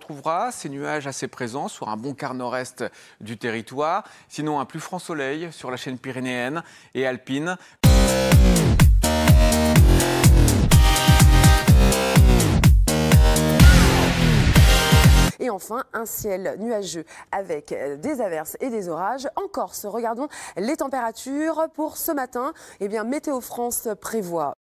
retrouvera ces nuages assez présents sur un bon quart nord-est du territoire. Sinon, un plus franc soleil sur la chaîne pyrénéenne et alpine. Et enfin, un ciel nuageux avec des averses et des orages. En Corse, regardons les températures pour ce matin. Eh bien, Météo France prévoit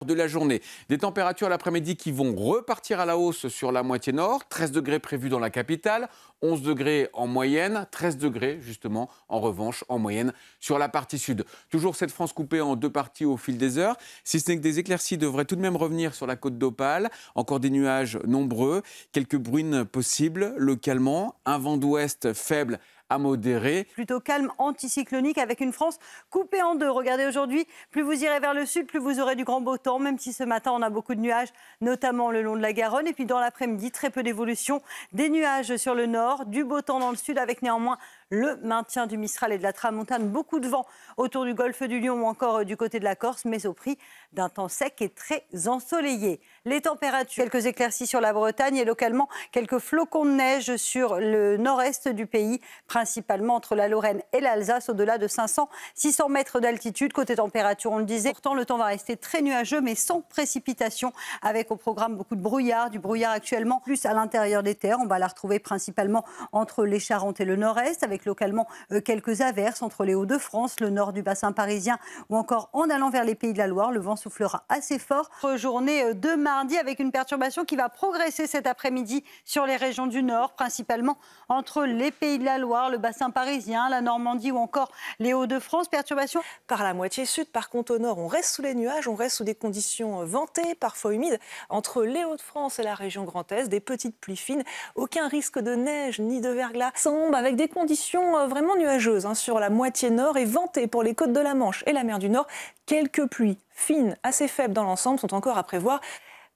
De la journée. Des températures l'après-midi qui vont repartir à la hausse sur la moitié nord. 13 degrés prévus dans la capitale, 11 degrés en moyenne, 13 degrés justement en revanche en moyenne sur la partie sud. Toujours cette France coupée en deux parties au fil des heures, si ce n'est que des éclaircies devraient tout de même revenir sur la côte d'Opale. Encore des nuages nombreux, quelques bruines possibles localement, un vent d'ouest faible à modéré. Plutôt calme, anticyclonique, avec une France coupée en deux. Regardez aujourd'hui, plus vous irez vers le sud, plus vous aurez du grand beau temps, même si ce matin on a beaucoup de nuages, notamment le long de la Garonne. Et puis dans l'après-midi, très peu d'évolution, des nuages sur le nord, du beau temps dans le sud, avec néanmoins le maintien du Mistral et de la Tramontane. Beaucoup de vent autour du golfe du Lion ou encore du côté de la Corse, mais au prix d'un temps sec et très ensoleillé. Les températures, quelques éclaircies sur la Bretagne et localement quelques flocons de neige sur le nord-est du pays, principalement entre la Lorraine et l'Alsace, au-delà de 500-600 mètres d'altitude. Côté température, on le disait, pourtant le temps va rester très nuageux, mais sans précipitation, avec au programme beaucoup de brouillard, du brouillard actuellement plus à l'intérieur des terres. On va la retrouver principalement entre les Charentes et le nord-est, avec localement quelques averses entre les Hauts-de-France, le nord du bassin parisien ou encore en allant vers les Pays de la Loire. Le vent soufflera assez fort. Journée de mardi avec une perturbation qui va progresser cet après-midi sur les régions du nord, principalement entre les Pays de la Loire, le bassin parisien, la Normandie ou encore les Hauts-de-France. Perturbation par la moitié sud. Par contre, au nord, on reste sous les nuages, on reste sous des conditions ventées, parfois humides. Entre les Hauts-de-France et la région Grand Est, des petites pluies fines. Aucun risque de neige ni de verglas. Sombre avec des conditions vraiment nuageuses sur la moitié nord et ventées pour les côtes de la Manche et la mer du Nord. Quelques pluies fines, assez faibles dans l'ensemble, sont encore à prévoir.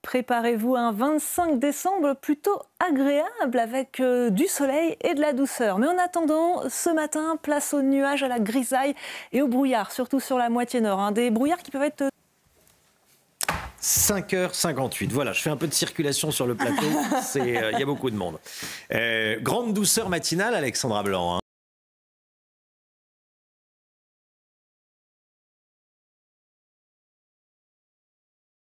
Préparez-vous à un 25 décembre plutôt agréable avec du soleil et de la douceur. Mais en attendant, ce matin, place aux nuages, à la grisaille et au brouillard, surtout sur la moitié nord. Des brouillards qui peuvent être... 5h58. Voilà, je fais un peu de circulation sur le plateau. Il y a beaucoup de monde. Grande douceur matinale, Alexandra Blanc.